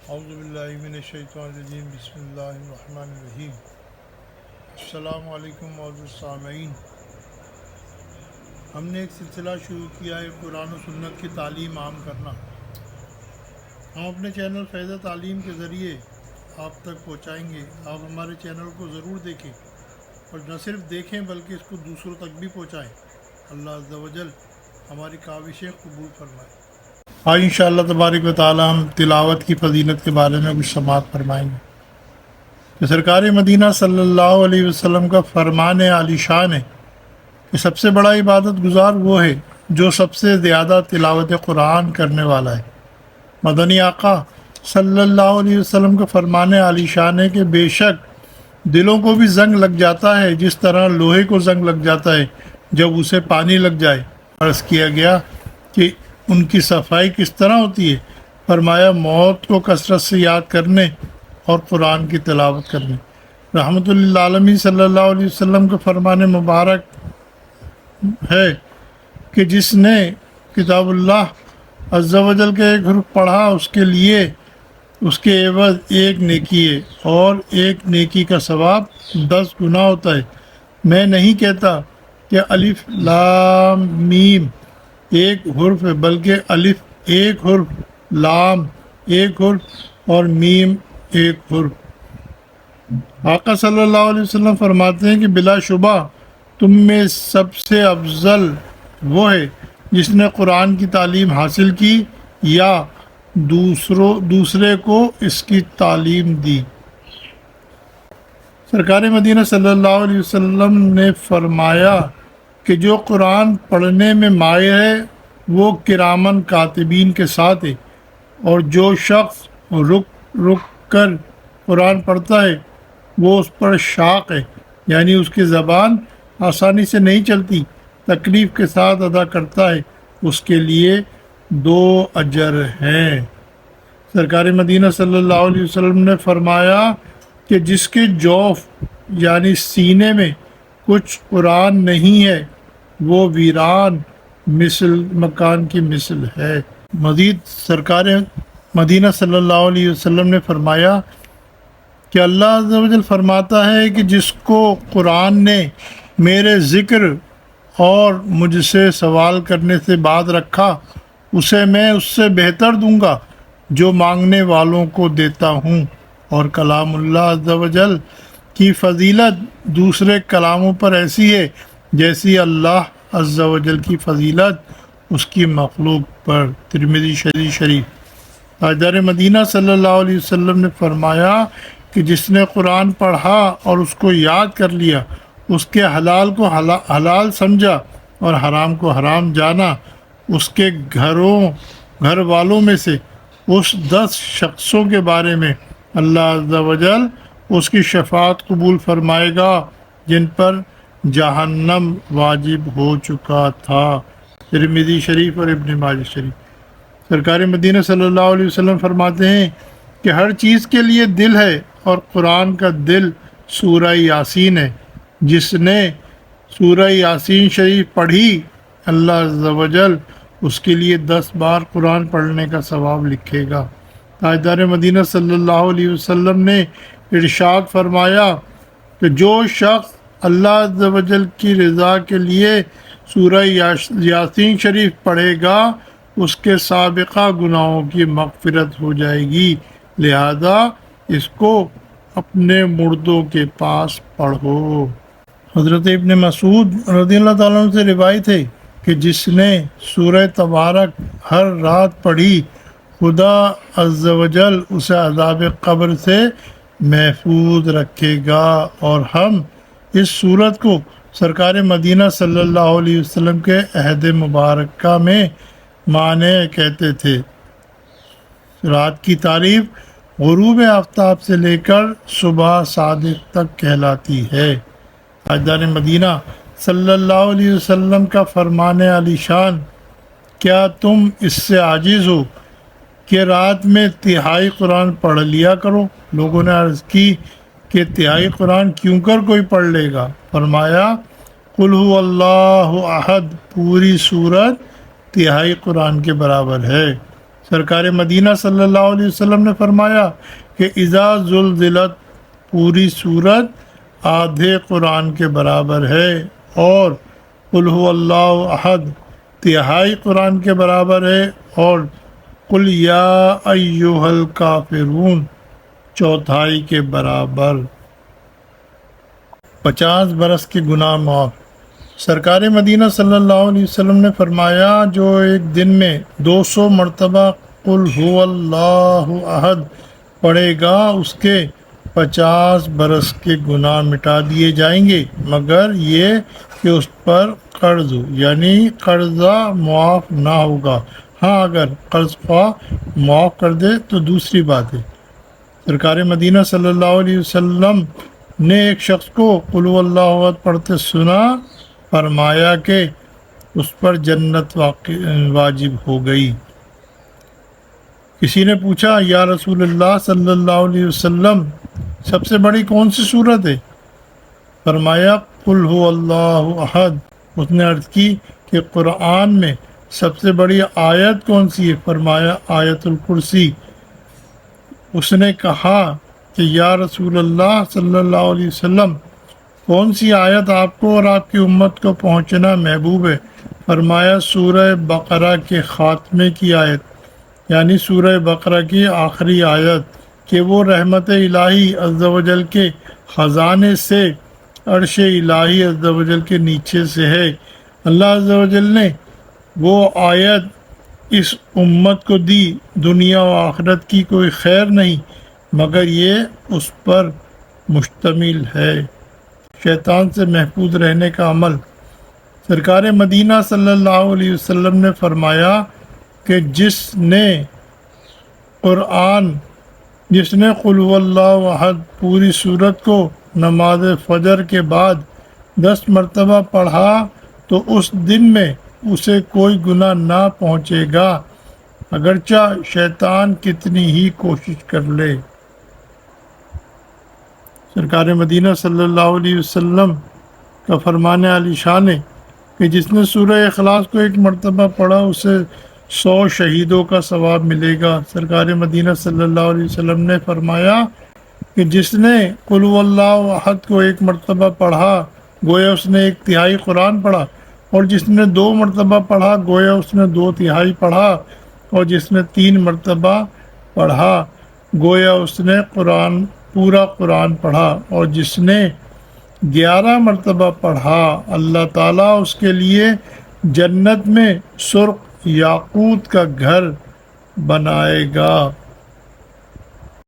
اعوذ باللہ من الشیطان الرجیم بسم اللہ الرحمن الرحیم السلام علیکم معزز سامعین۔ ہم نے ایک سلسلہ شروع کیا ہے قرآن و سنت کی تعلیم عام کرنا۔ ہم اپنے چینل فیض تعلیم کے ذریعے آپ تک پہنچائیں گے۔ آپ ہمارے چینل کو ضرور دیکھیں اور نہ صرف دیکھیں بلکہ اس کو دوسروں تک بھی پہنچائیں۔ اللہ عز و جل ہماری کاوشیں قبول فرمائے۔ آج انشاءاللہ تبارک و تعالی ہم تلاوت کی فضیلت کے بارے میں کچھ سماعت فرمائیں گے کہ سرکار مدینہ صلی اللہ علیہ وسلم کا فرمان عالی شان ہے کہ سب سے بڑا عبادت گزار وہ ہے جو سب سے زیادہ تلاوت قرآن کرنے والا ہے۔ مدنی آقا صلی اللہ علیہ وسلم کا فرمان عالی شان ہے کہ بے شک دلوں کو بھی زنگ لگ جاتا ہے جس طرح لوہے کو زنگ لگ جاتا ہے جب اسے پانی لگ جائے۔ عرض کیا گیا کہ ان کی صفائی کس طرح ہوتی ہے؟ فرمایا موت کو کثرت سے یاد کرنے اور قرآن کی تلاوت کرنے۔ رحمت للعالمین صلی اللہ علیہ وسلم کا فرمان مبارک ہے کہ جس نے کتاب اللہ عز و جل کا ایک حرف پڑھا اس کے لیے اس کے عوض ایک نیکی ہے اور ایک نیکی کا ثواب 10 گنا ہوتا ہے۔ میں نہیں کہتا کہ الف لام میم ایک حرف ہے بلکہ الف ایک حرف، لام ایک حرف اور میم ایک حرف۔ آقا صلی اللہ علیہ وسلم فرماتے ہیں کہ بلا شبہ تم میں سب سے افضل وہ ہے جس نے قرآن کی تعلیم حاصل کی یا دوسرے کو اس کی تعلیم دی۔ سرکار مدینہ صلی اللہ علیہ وسلم نے فرمایا کہ جو قرآن پڑھنے میں ماہر ہے وہ کرامن کاتبین کے ساتھ ہے، اور جو شخص رک کر قرآن پڑھتا ہے وہ اس پر شاق ہے، یعنی اس کی زبان آسانی سے نہیں چلتی، تکلیف کے ساتھ ادا کرتا ہے، اس کے لیے 2 اجر ہیں۔ سرکار مدینہ صلی اللہ علیہ وسلم نے فرمایا کہ جس کے جوف یعنی سینے میں کچھ قرآن نہیں ہے وہ ویران مکان کی مثل ہے۔ مزید سرکار مدینہ صلی اللہ علیہ وسلم نے فرمایا کہ اللہ عز و جل فرماتا ہے کہ جس کو قرآن نے میرے ذکر اور مجھ سے سوال کرنے سے بعد رکھا اسے میں اس سے بہتر دوں گا جو مانگنے والوں کو دیتا ہوں۔ اور کلام اللہ عز و جل کی فضیلت دوسرے کلاموں پر ایسی ہے جیسی اللہ عز و جل کی فضیلت اس کی مخلوق پر۔ ترمذی شریف۔ تاجدار مدینہ صلی اللہ علیہ وسلم نے فرمایا کہ جس نے قرآن پڑھا اور اس کو یاد کر لیا، اس کے حلال کو حلال سمجھا اور حرام کو حرام جانا، اس کے گھر والوں میں سے اس 10 شخصوں کے بارے میں اللہ عز و جل اس کی شفاعت قبول فرمائے گا جن پر جہنم واجب ہو چکا تھا۔ ترمذی شریف اور ابن ماجہ شریف۔ سرکار مدینہ صلی اللہ علیہ وسلم فرماتے ہیں کہ ہر چیز کے لیے دل ہے اور قرآن کا دل سورہ یاسین ہے۔ جس نے سورہ یاسین شریف پڑھی اللہ عز و جل اس کے لیے 10 بار قرآن پڑھنے کا ثواب لکھے گا۔ تاجدار مدینہ صلی اللہ علیہ وسلم نے ارشاد فرمایا کہ جو شخص اللہ عز و جل کی رضا کے لیے سورہ یاسین شریف پڑھے گا اس کے سابقہ گناہوں کی مغفرت ہو جائے گی، لہذا اس کو اپنے مردوں کے پاس پڑھو۔ حضرت ابن مسعود رضی اللہ تعالیٰ عنہ سے روایت ہے کہ جس نے سورہ تبارک ہر رات پڑھی خدا عز و جل اسے عذاب قبر سے محفوظ رکھے گا۔ اور ہم اس سورت کو سرکار مدینہ صلی اللہ علیہ وسلم کے عہد مبارکہ میں معنی کہتے تھے۔ رات کی تعریف غروب آفتاب سے لے کر صبح صادق تک کہلاتی ہے۔ تاجدار مدینہ صلی اللہ علیہ وسلم کا فرمان عالی شان، کیا تم اس سے عاجز ہو کہ رات میں تہائی قرآن پڑھ لیا کرو؟ لوگوں نے عرض کی کہ تہائی قرآن کیوں کر کوئی پڑھ لے گا؟ فرمایا قل هو اللہ احد پوری سورت تہائی قرآن کے برابر ہے۔ سرکار مدینہ صلی اللہ علیہ وسلم نے فرمایا کہ اذا زلزلت پوری سورت آدھے قرآن کے برابر ہے، اور قل هو اللہ احد تہائی قرآن کے برابر ہے، اور قل یا ایھا الکافرون چوتھائی کے برابر۔ 50 برس کے گناہ معاف۔ سرکار مدینہ صلی اللہ علیہ وسلم نے فرمایا جو ایک دن میں 200 مرتبہ قل هو اللہ احد پڑھے گا اس کے 50 برس کے گناہ مٹا دیے جائیں گے، مگر یہ کہ اس پر قرض ہو، یعنی قرضہ معاف نہ ہوگا۔ ہاں اگر قرض خواہ معاف کر دے تو دوسری بات ہے۔ سرکار مدینہ صلی اللہ علیہ وسلم نے ایک شخص کو قل هو اللہ احد پڑھتے سنا، فرمایا کہ اس پر جنت واجب ہو گئی۔ کسی نے پوچھا یا رسول اللہ صلی اللہ علیہ وسلم سب سے بڑی کون سی صورت ہے؟ فرمایا قل هو اللہ احد۔ اس نے عرض کی کہ قرآن میں سب سے بڑی آیت کون سی ہے؟ فرمایا آیت الکرسی۔ اس نے کہا کہ یا رسول اللہ صلی اللہ علیہ وسلم کون سی آیت آپ کو اور آپ کی امت کو پہنچنا محبوب ہے؟ فرمایا سورہ بقرہ کے خاتمے کی آیت، یعنی سورہ بقرہ کی آخری آیت، کہ وہ رحمت الہی عز و جل کے خزانے سے عرش الہی عز و جل کے نیچے سے ہے۔ اللہ عز و جل نے وہ آیت اس امت کو دی، دنیا و آخرت کی کوئی خیر نہیں مگر یہ اس پر مشتمل ہے۔ شیطان سے محفوظ رہنے کا عمل۔ سرکار مدینہ صلی اللہ علیہ وسلم نے فرمایا کہ جس نے قل هو اللہ احد پوری سورت کو نماز فجر کے بعد 10 مرتبہ پڑھا تو اس دن میں اسے کوئی گناہ نہ پہنچے گا، اگرچہ شیطان کتنی ہی کوشش کر لے۔ سرکار مدینہ صلی اللہ علیہ وسلم کا فرمان عالی شان ہے کہ جس نے سورہ اخلاص کو 1 مرتبہ پڑھا اسے 100 شہیدوں کا ثواب ملے گا۔ سرکار مدینہ صلی اللہ علیہ وسلم نے فرمایا کہ جس نے قل هو اللہ احد کو 1 مرتبہ پڑھا گویا اس نے 1 تہائی قرآن پڑھا، اور جس نے 2 مرتبہ پڑھا گویا اس نے 2 تہائی پڑھا، اور جس نے 3 مرتبہ پڑھا گویا اس نے پورا قرآن پڑھا، اور جس نے 11 مرتبہ پڑھا اللہ تعالیٰ اس کے لیے جنت میں سرخ یاقوت کا گھر بنائے گا۔